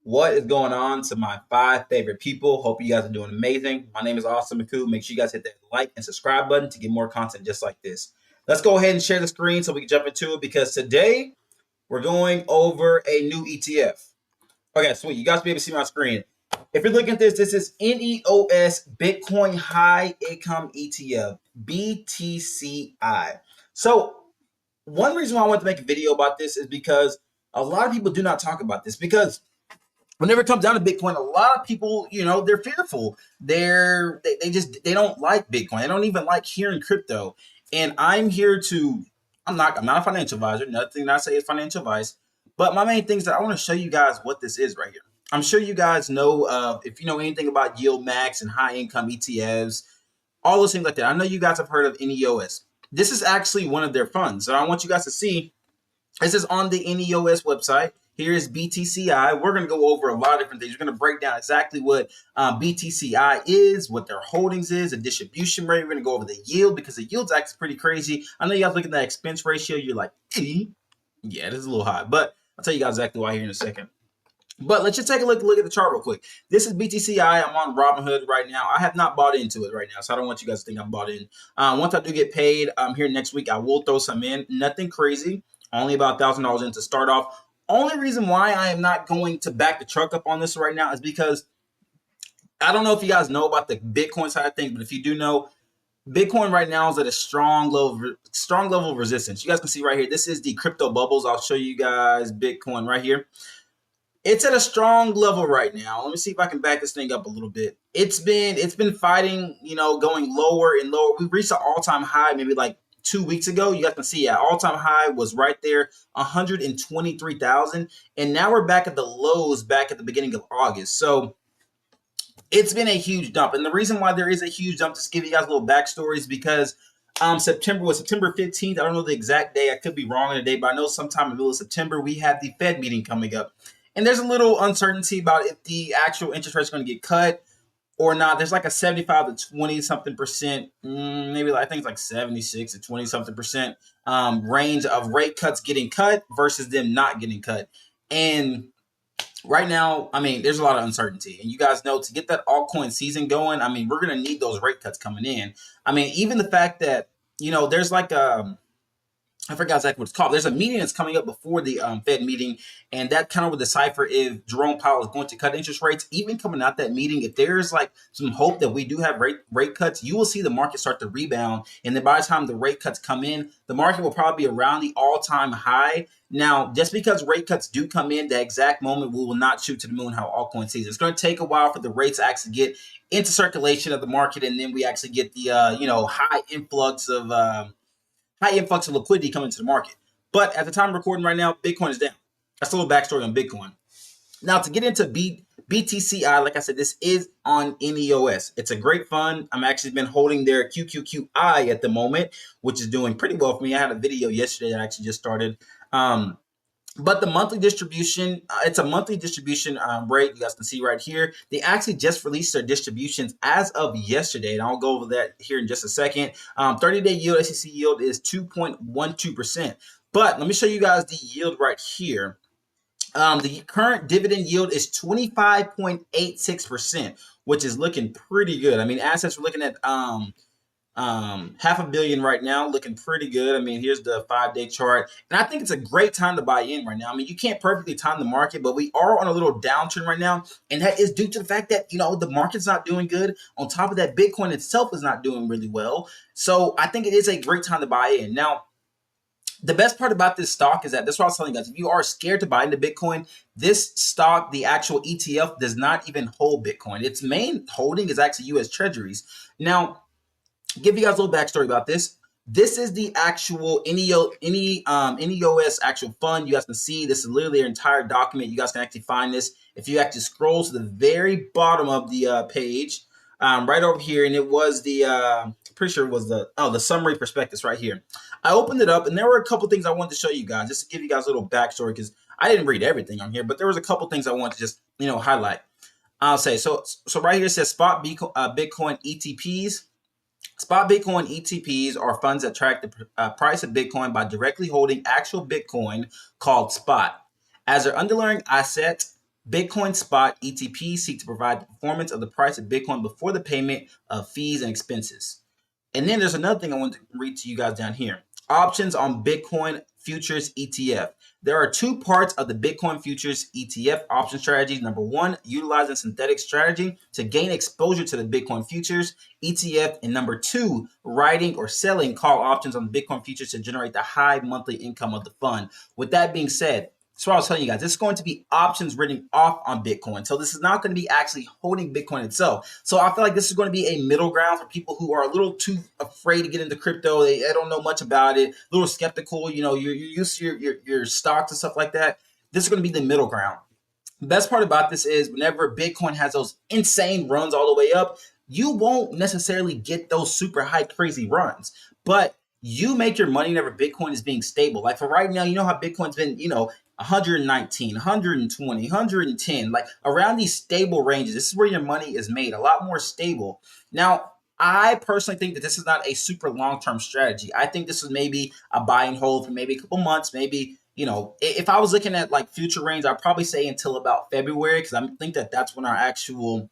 What is going on to my 5 favorite people? Hope you guys are doing amazing. My name is Austin McCoo. Make sure you guys hit that like and subscribe button to get more content just like this. Let's go ahead and share the screen so we can jump into it because today we're going over a new ETF. Okay, sweet. You guys will be able to see my screen. If you're looking at this, this is NEOS Bitcoin High Income ETF, BTCI. So one reason why I want to make a video about this is because a lot of people do not talk about this because whenever it comes down to Bitcoin, a lot of people, they're fearful. They don't like Bitcoin. They don't even like hearing crypto. And I'm here to, I'm not a financial advisor. Nothing that I say is financial advice. But my main thing is that I want to show you guys what this is right here. I'm sure you guys know, if you know anything about yield max and high income ETFs, all those things like that. I know you guys have heard of NEOS. This is actually one of their funds. So I want you guys to see, this is on the NEOS website. Here is BTCI. We're going to go over a lot of different things. We're going to break down exactly what BTCI is, what their holdings is, the distribution rate. We're going to go over the yield because the yield's actually pretty crazy. I know you guys look at that expense ratio. You're like, yeah, this is a little high. But I'll tell you guys exactly why here in a second. But let's just take a look at the chart real quick. This is BTCI. I'm on Robinhood right now. I have not bought into it right now, so I don't want you guys to think I'm bought in. Once I do get paid here next week, I will throw some in. Nothing crazy. Only about $1,000 in to start off. Only reason why I am not going to back the truck up on this right now is because I don't know if you guys know about the Bitcoin side of things, but if you do know, Bitcoin right now is at a strong level of resistance. You guys can see right here. This is the crypto bubbles. I'll show you guys Bitcoin right here. It's at a strong level right now. Let me see if I can back this thing up a little bit. It's been fighting, going lower and lower. We reached an all-time high maybe like 2 weeks ago. You guys can see all-time high was right there, 123,000. And now we're back at the lows back at the beginning of August. So it's been a huge dump. And the reason why there is a huge dump, just to give you guys a little backstory, is because September 15th. I don't know the exact day. I could be wrong on the day, but I know sometime in the middle of September, we have the Fed meeting coming up. And there's a little uncertainty about if the actual interest rate is going to get cut or not. There's like a 75 to 20 something percent, maybe I think it's like 76 to 20 something percent range of rate cuts getting cut versus them not getting cut. And right now, there's a lot of uncertainty. And you guys know, to get that altcoin season going, we're going to need those rate cuts coming in. Even the fact that, there's like I forgot exactly what it's called. There's a meeting that's coming up before the Fed meeting, and that kind of would decipher if Jerome Powell is going to cut interest rates. Even coming out that meeting, if there's like some hope that we do have rate cuts, you will see the market start to rebound. And then by the time the rate cuts come in, the market will probably be around the all-time high. Now, just because rate cuts do come in, the exact moment we will not shoot to the moon how altcoin season. It's going to take a while for the rates to actually get into circulation of the market, and then we actually get the high influx of liquidity coming to the market. But at the time of recording right now, Bitcoin is down. That's a little backstory on Bitcoin. Now, to get into BTCI, like I said, this is on NEOS. It's a great fund. I'm actually been holding their QQQI at the moment, which is doing pretty well for me. I had a video yesterday that I actually just started. But the monthly distribution, it's a monthly distribution rate. You guys can see right here. They actually just released their distributions as of yesterday, and I'll go over that here in just a second. 30-day yield, SEC yield is 2.12%. But let me show you guys the yield right here. The current dividend yield is 25.86%, which is looking pretty good. Assets are looking at $500 million right now, looking pretty good. Here's the 5-day chart, and I think it's a great time to buy in right now. You can't perfectly time the market, but we are on a little downturn right now, and that is due to the fact that the market's not doing good. On top of that, Bitcoin itself is not doing really well. So I think it is a great time to buy in. Now, the best part about this stock is that that's what I was telling you guys. If you are scared to buy into Bitcoin, this stock, the actual ETF, does not even hold Bitcoin. Its main holding is actually U.S. Treasuries. Now, give you guys a little backstory about this. This is the actual NEOS actual fund. You guys can see this is literally their entire document. You guys can actually find this if you actually scroll to the very bottom of the page, right over here, and it was the pretty sure it was the summary prospectus right here. I opened it up, and there were a couple things I wanted to show you guys, just to give you guys a little backstory, because I didn't read everything on here, but there was a couple things I wanted to just highlight. I'll say so right here it says spot Bitcoin ETPs. Spot Bitcoin ETPs are funds that track the price of Bitcoin by directly holding actual Bitcoin, called spot, as their underlying asset. Bitcoin spot ETPs seek to provide the performance of the price of Bitcoin before the payment of fees and expenses. And then there's another thing I want to read to you guys down here. Options on Bitcoin futures ETF. There are two parts of the Bitcoin futures ETF option strategy. Number one, utilizing synthetic strategy to gain exposure to the Bitcoin futures ETF. And number two, writing or selling call options on the Bitcoin futures to generate the high monthly income of the fund. With that being said, so I was telling you guys, this is going to be options written off on Bitcoin. So this is not going to be actually holding Bitcoin itself. So I feel like this is going to be a middle ground for people who are a little too afraid to get into crypto. They don't know much about it, a little skeptical. You know, you're used to your stocks and stuff like that. This is going to be the middle ground. The best part about this is whenever Bitcoin has those insane runs all the way up, you won't necessarily get those super high, crazy runs. But you make your money whenever Bitcoin is being stable. Like for right now, you know how Bitcoin's been, 119, 120, 110, like around these stable ranges. This is where your money is made, a lot more stable. Now, I personally think that this is not a super long-term strategy. I think this is maybe a buy and hold for maybe a couple months, maybe if I was looking at like future range, I'd probably say until about February because I think that that's when our actual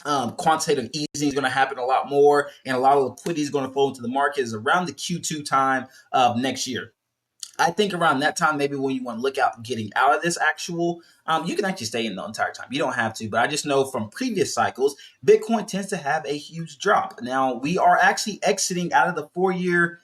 quantitative easing is going to happen a lot more and a lot of liquidity is going to flow into the market is around the Q2 time of next year. I think around that time, maybe when you want to look out getting out of this actual, you can actually stay in the entire time. You don't have to, but I just know from previous cycles, Bitcoin tends to have a huge drop. Now we are actually exiting out of the 4-year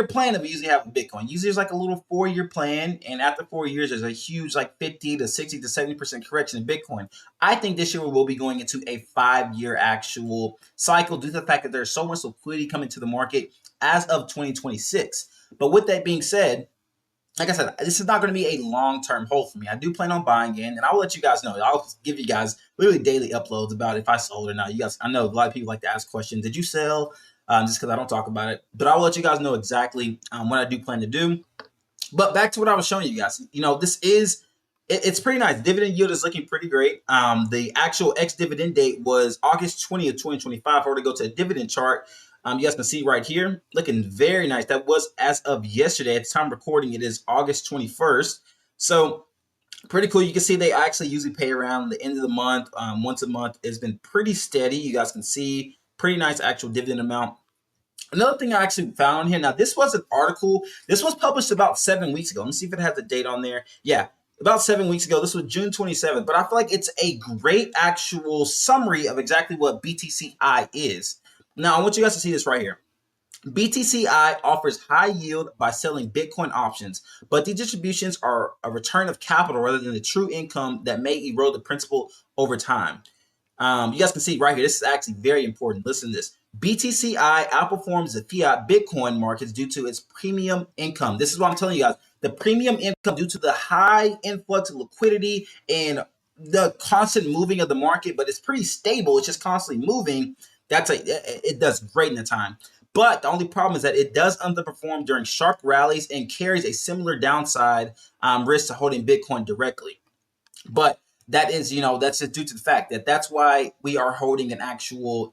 plan that we usually have with Bitcoin. Usually there's like a little 4-year plan, and after 4 years, there's a huge like 50 to 60 to 70% correction in Bitcoin. I think this year we will be going into a 5-year actual cycle due to the fact that there's so much liquidity coming to the market as of 2026. But with that being said, like I said, this is not going to be a long-term hold for me. I do plan on buying in, and I'll let you guys know. I'll give you guys literally daily uploads about if I sold or not. You guys, I know a lot of people like to ask questions. Did you sell? Just because I don't talk about it. But I'll let you guys know exactly what I do plan to do. But back to what I was showing you guys. This is it's pretty nice. Dividend yield is looking pretty great. The actual ex-dividend date was August 20th, 2025. If I were to go to a dividend chart, you guys can see right here, looking very nice. That was as of yesterday. At the time of recording, it is August 21st. So pretty cool. You can see they actually usually pay around the end of the month, once a month. It's been pretty steady. You guys can see pretty nice actual dividend amount. Another thing I actually found here. Now, this was an article. This was published about 7 weeks ago. Let me see if it has the date on there. Yeah, about 7 weeks ago. This was June 27th. But I feel like it's a great actual summary of exactly what BTCI is. Now, I want you guys to see this right here. BTCI offers high yield by selling Bitcoin options, but the distributions are a return of capital rather than the true income that may erode the principal over time. You guys can see right here, this is actually very important. Listen to this. BTCI outperforms the fiat Bitcoin markets due to its premium income. This is what I'm telling you guys. The premium income due to the high influx of liquidity and the constant moving of the market, but it's pretty stable. It's just constantly moving. It does great in the time. But the only problem is that it does underperform during sharp rallies and carries a similar downside risk to holding Bitcoin directly. But that is, that's just due to the fact that that's why we are holding an actual,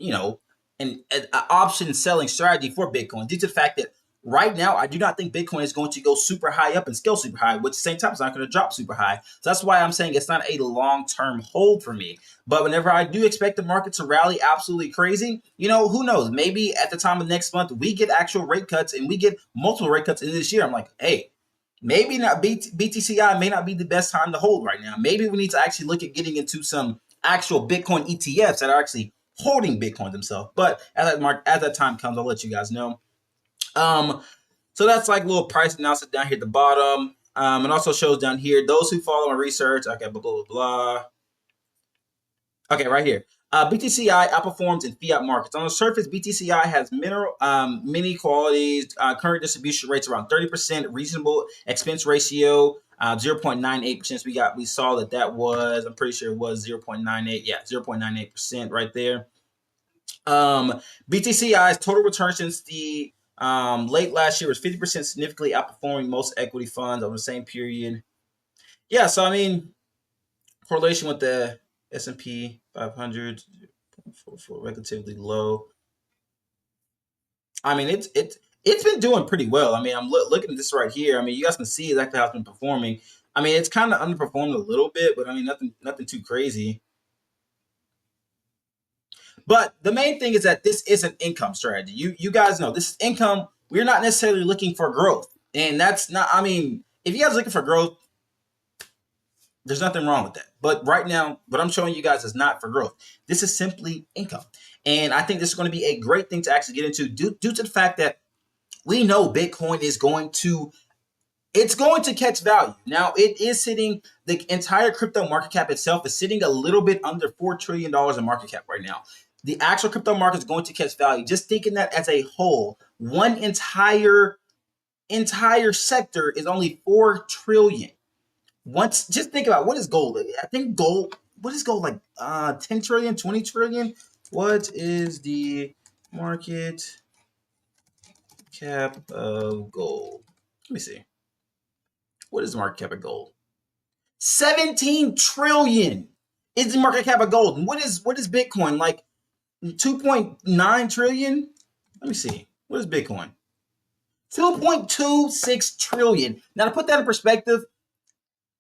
an option selling strategy for Bitcoin due to the fact that right now I do not think Bitcoin is going to go super high up and scale super high, which at the same time it's not going to drop super high. So that's why I'm saying it's not a long-term hold for me. But whenever I do expect the market to rally absolutely crazy, who knows? Maybe at the time of next month we get actual rate cuts and we get multiple rate cuts in this year. I'm like, hey, maybe not BTCI may not be the best time to hold right now. Maybe we need to actually look at getting into some actual Bitcoin ETFs that are actually holding Bitcoin themselves. But as that time comes, I'll let you guys know. So that's like a little price analysis down here at the bottom. It also shows down here those who follow my research. Okay, blah blah blah. Okay, right here. BTCI outperforms in fiat markets. On the surface, BTCI has many qualities. Current distribution rates around 30%. Reasonable expense ratio 0.98%. So we saw that was, I'm pretty sure it was 0.98. Yeah, 0.98% right there. BTCI's total return since the late last year was 50%, significantly outperforming most equity funds over the same period. Yeah, so I mean, correlation with the S&P 500 for relatively low. I mean, it's been doing pretty well. I mean, I'm looking at this right here. I mean, you guys can see exactly how it's been performing. I mean, it's kind of underperformed a little bit, but I mean, nothing too crazy. But the main thing is that this is an income strategy. You guys know this is income. We're not necessarily looking for growth, and that's not. I mean, if you guys are looking for growth, there's nothing wrong with that. But right now, what I'm showing you guys is not for growth. This is simply income, and I think this is going to be a great thing to actually get into due to the fact that we know Bitcoin is going to catch value. Now, it is sitting, the entire crypto market cap itself is sitting a little bit under $4 trillion in market cap right now. The actual crypto market is going to catch value. Just thinking that as a whole, one entire sector is only 4 trillion. Once, just think about what is gold. I think gold, what is gold like 10 trillion, 20 trillion? What is the market cap of gold? Let me see. What is the market cap of gold? 17 trillion is the market cap of gold. And what is Bitcoin? Like 2.9 trillion? Let me see. What is Bitcoin? 2.26 trillion. Now, to put that in perspective,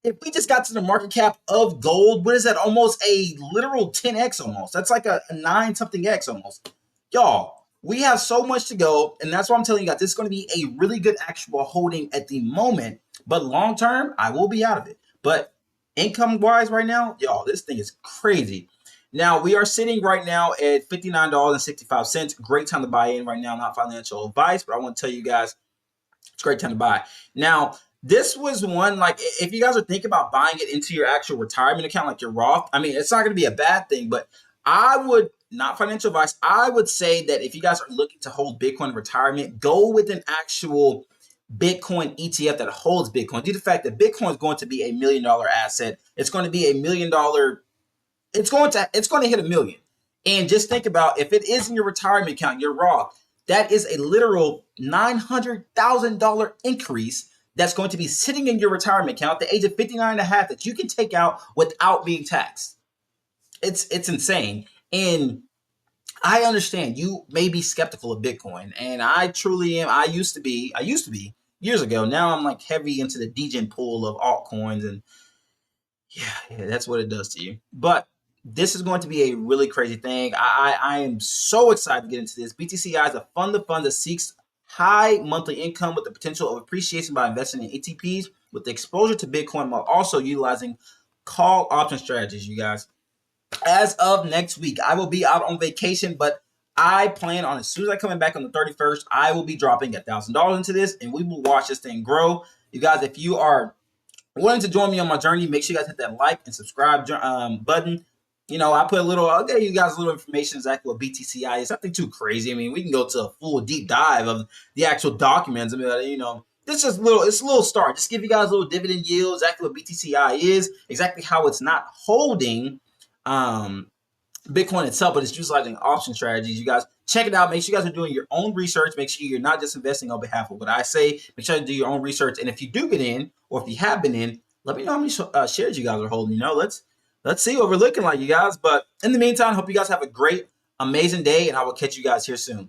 if we just got to the market cap of gold, what is that? Almost a literal 10x almost. That's like a 9 something X almost. Y'all, we have so much to go. And that's why I'm telling you guys, this is going to be a really good actual holding at the moment. But long term, I will be out of it. But income wise right now, y'all, this thing is crazy. Now, we are sitting right now at $59.65. Great time to buy in right now. Not financial advice, but I want to tell you guys, it's a great time to buy. Now, this was one, like, if you guys are thinking about buying it into your actual retirement account, like your Roth, I mean, it's not going to be a bad thing, but I would, not financial advice, I would say that if you guys are looking to hold Bitcoin in retirement, go with an actual Bitcoin ETF that holds Bitcoin. Due to the fact that Bitcoin is going to be $1 million asset, it's going to be $1 million. It's going to hit $1 million. And just think about, if it is in your retirement account, your Roth, that is a literal $900,000 increase that's going to be sitting in your retirement account at the age of 59 and a half that you can take out without being taxed. It's insane. And I understand you may be skeptical of Bitcoin, and I truly am. I used to be years ago. Now I'm like heavy into the degen pool of altcoins, and yeah, that's what it does to you. But this is going to be a really crazy thing. I am so excited to get into this. BTCI is a fund of funds that seeks high monthly income with the potential of appreciation by investing in ETPs with the exposure to Bitcoin while also utilizing call option strategies, you guys. As of next week, I will be out on vacation, but I plan on, as soon as I come back on the 31st, I will be dropping $1,000 into this, and we will watch this thing grow. You guys, if you are wanting to join me on my journey, make sure you guys hit that like and subscribe button. You know, I put a little, I'll give you guys a little information exactly what BTCI is. Nothing too crazy. I mean, we can go to a full deep dive of the actual documents. I mean, you know, this is it's a little start. Just give you guys a little dividend yield, exactly what BTCI is, exactly how it's not holding Bitcoin itself, but it's utilizing option strategies. You guys check it out. Make sure you guys are doing your own research. Make sure you're not just investing on behalf of what I say. Make sure you do your own research. And if you do get in, or if you have been in, let me know how many shares you guys are holding. You know, let's see what we're looking like, you guys. But in the meantime, hope you guys have a great, amazing day, and I will catch you guys here soon.